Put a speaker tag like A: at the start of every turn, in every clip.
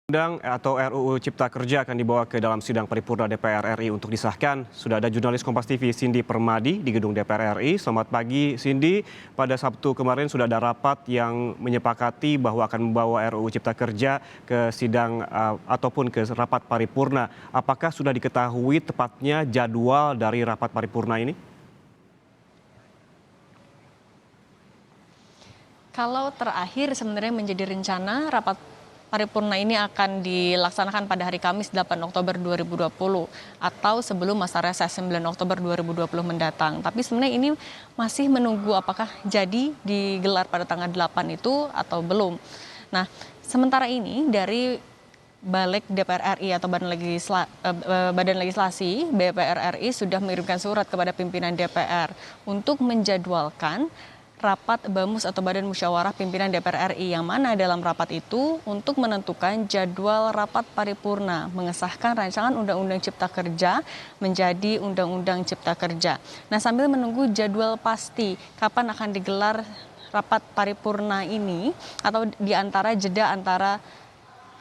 A: Undang atau RUU Cipta Kerja akan dibawa ke dalam sidang paripurna DPR RI untuk disahkan. Sudah ada jurnalis Kompas TV Cindy Permadi di gedung DPR RI. Selamat pagi Cindy. Pada Sabtu kemarin sudah ada rapat yang menyepakati bahwa akan membawa RUU Cipta Kerja ke sidang ataupun ke rapat paripurna. Apakah sudah diketahui tepatnya jadwal dari rapat paripurna ini?
B: Kalau terakhir sebenarnya menjadi rencana rapat paripurna ini akan dilaksanakan pada hari Kamis 8 Oktober 2020 atau sebelum masa reses 9 Oktober 2020 mendatang. Tapi sebenarnya ini masih menunggu apakah jadi digelar pada tanggal 8 itu atau belum. Nah, sementara ini dari Balik DPR RI atau Badan Legislasi DPR RI sudah mengirimkan surat kepada pimpinan DPR untuk menjadwalkan rapat BAMUS atau Badan Musyawarah Pimpinan DPR RI yang mana dalam rapat itu untuk menentukan jadwal rapat paripurna mengesahkan rancangan Undang-Undang Cipta Kerja menjadi Undang-Undang Cipta Kerja. Nah, sambil menunggu jadwal pasti kapan akan digelar rapat paripurna ini atau di antara jeda antara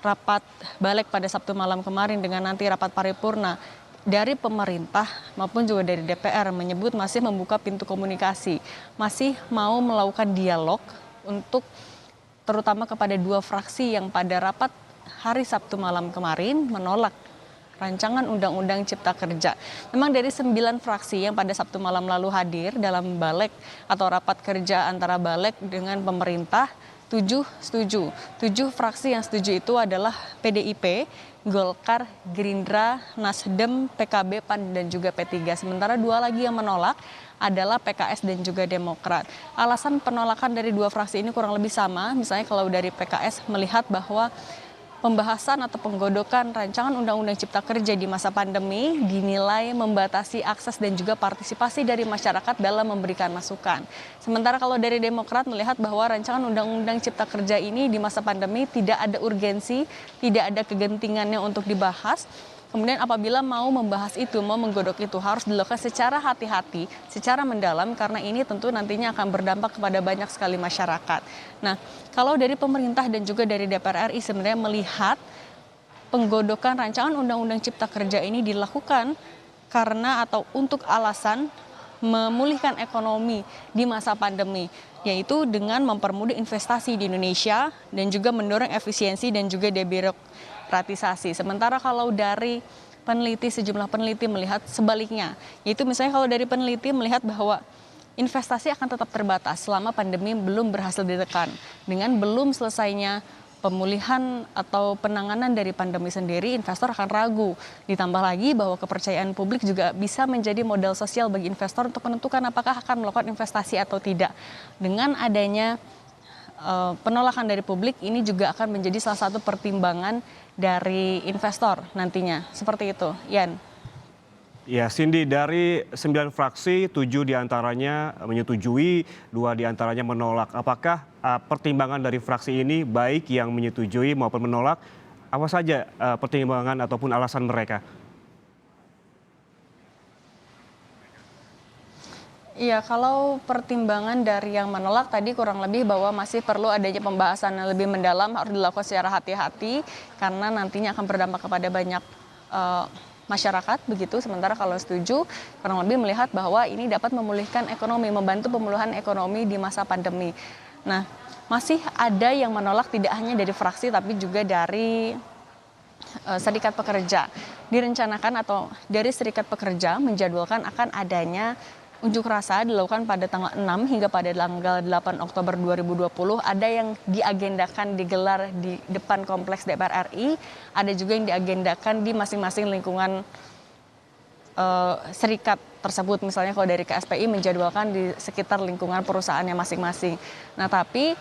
B: rapat balik pada Sabtu malam kemarin dengan nanti rapat paripurna, dari pemerintah maupun juga dari DPR menyebut masih membuka pintu komunikasi, masih mau melakukan dialog untuk terutama kepada dua fraksi yang pada rapat hari Sabtu malam kemarin menolak rancangan Undang-Undang Cipta Kerja. Memang dari 9 fraksi yang pada Sabtu malam lalu hadir dalam balik atau rapat kerja antara balik dengan pemerintah, 7 setuju. 7 fraksi yang setuju itu adalah PDIP, Golkar, Gerindra, Nasdem, PKB, PAN, dan juga P3. Sementara 2 lagi yang menolak adalah PKS dan juga Demokrat. Alasan penolakan dari 2 fraksi ini kurang lebih sama. Misalnya kalau dari PKS melihat bahwa pembahasan atau penggodokan rancangan Undang-Undang Cipta Kerja di masa pandemi dinilai membatasi akses dan juga partisipasi dari masyarakat dalam memberikan masukan. Sementara kalau dari Demokrat melihat bahwa rancangan Undang-Undang Cipta Kerja ini di masa pandemi tidak ada urgensi, tidak ada kegentingannya untuk dibahas. Kemudian apabila mau membahas itu, mau menggodok itu harus dilakukan secara hati-hati, secara mendalam karena ini tentu nantinya akan berdampak kepada banyak sekali masyarakat. Nah, kalau dari pemerintah dan juga dari DPR RI sebenarnya melihat penggodokan rancangan Undang-Undang Cipta Kerja ini dilakukan karena atau untuk alasan memulihkan ekonomi di masa pandemi, yaitu dengan mempermudah investasi di Indonesia dan juga mendorong efisiensi dan juga debirokratisasi. Sementara kalau dari sejumlah peneliti melihat sebaliknya, yaitu misalnya kalau dari peneliti melihat bahwa investasi akan tetap terbatas selama pandemi belum berhasil ditekan. Dengan belum selesainya pemulihan atau penanganan dari pandemi sendiri, investor akan ragu. Ditambah lagi bahwa kepercayaan publik juga bisa menjadi modal sosial bagi investor untuk menentukan apakah akan melakukan investasi atau tidak. Dengan adanya penolakan dari publik, ini juga akan menjadi salah satu pertimbangan dari investor nantinya. Seperti itu, Yan.
A: Ya, Cindy, dari 9 fraksi, 7 diantaranya menyetujui, 2 diantaranya menolak. Apakah pertimbangan dari fraksi ini baik yang menyetujui maupun menolak? Apa saja pertimbangan ataupun alasan mereka?
B: Iya, kalau pertimbangan dari yang menolak tadi kurang lebih bahwa masih perlu adanya pembahasan yang lebih mendalam, harus dilakukan secara hati-hati karena nantinya akan berdampak kepada banyak masyarakat begitu. Sementara kalau setuju kurang lebih melihat bahwa ini dapat memulihkan ekonomi, membantu pemulihan ekonomi di masa pandemi. Nah, masih ada yang menolak tidak hanya dari fraksi tapi juga dari serikat pekerja. Direncanakan atau dari serikat pekerja menjadwalkan akan adanya unjuk rasa dilakukan pada tanggal 6 hingga pada tanggal 8 Oktober 2020. Ada yang diagendakan digelar di depan kompleks DPR RI, ada juga yang diagendakan di masing-masing lingkungan serikat tersebut. Misalnya kalau dari KSPI menjadwalkan di sekitar lingkungan perusahaannya masing-masing. Nah, tapi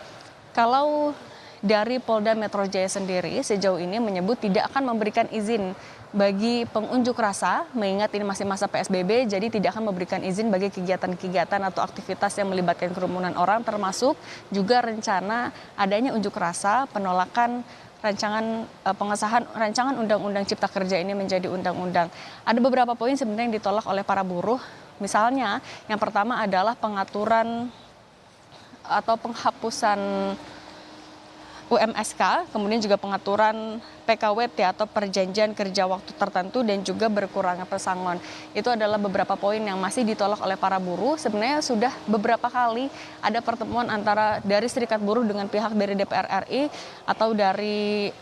B: kalau dari Polda Metro Jaya sendiri sejauh ini menyebut tidak akan memberikan izin bagi pengunjuk rasa, mengingat ini masih masa PSBB, jadi tidak akan memberikan izin bagi kegiatan-kegiatan atau aktivitas yang melibatkan kerumunan orang, termasuk juga rencana adanya unjuk rasa penolakan pengesahan rancangan Undang-Undang Cipta Kerja ini menjadi undang-undang. Ada beberapa poin sebenarnya yang ditolak oleh para buruh. Misalnya, yang pertama adalah pengaturan atau penghapusan UMSK, kemudian juga pengaturan PKWT atau perjanjian kerja waktu tertentu dan juga berkurangnya pesangon. Itu adalah beberapa poin yang masih ditolak oleh para buruh. Sebenarnya sudah beberapa kali ada pertemuan antara dari Serikat Buruh dengan pihak dari DPR RI atau dari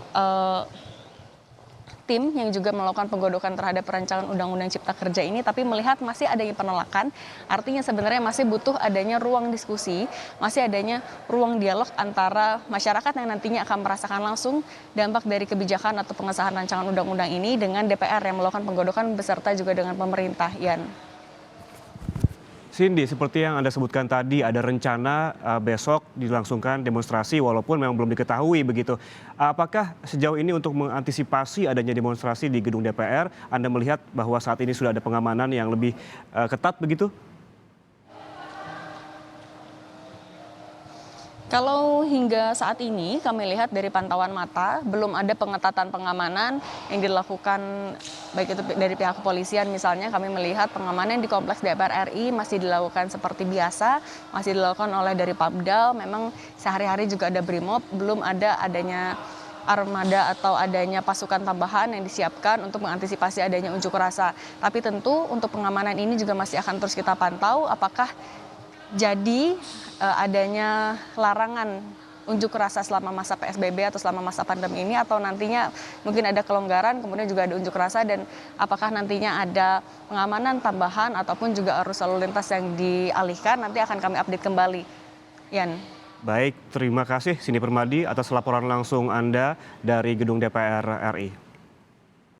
B: tim yang juga melakukan penggodokan terhadap rancangan Undang-Undang Cipta Kerja ini, tapi melihat masih adanya penolakan, artinya sebenarnya masih butuh adanya ruang diskusi, masih adanya ruang dialog antara masyarakat yang nantinya akan merasakan langsung dampak dari kebijakan atau pengesahan rancangan undang-undang ini dengan DPR yang melakukan penggodokan beserta juga dengan pemerintah. Yan.
A: Cindy, seperti yang Anda sebutkan tadi, ada rencana besok dilangsungkan demonstrasi walaupun memang belum diketahui begitu. Apakah sejauh ini untuk mengantisipasi adanya demonstrasi di gedung DPR, Anda melihat bahwa saat ini sudah ada pengamanan yang lebih ketat begitu?
B: Kalau hingga saat ini kami lihat dari pantauan mata belum ada pengetatan pengamanan yang dilakukan baik itu dari pihak kepolisian, misalnya kami melihat pengamanan di kompleks DPR RI masih dilakukan seperti biasa, masih dilakukan oleh dari Pabdal, memang sehari-hari juga ada Brimob, belum ada adanya armada atau adanya pasukan tambahan yang disiapkan untuk mengantisipasi adanya unjuk rasa. Tapi tentu untuk pengamanan ini juga masih akan terus kita pantau apakah jadi adanya larangan unjuk rasa selama masa PSBB atau selama masa pandemi ini, atau nantinya mungkin ada kelonggaran kemudian juga ada unjuk rasa, dan apakah nantinya ada pengamanan tambahan ataupun juga arus lalu lintas yang dialihkan, nanti akan kami update kembali. Yan.
A: Baik, terima kasih Cindy Permadi atas laporan langsung Anda dari gedung DPR RI.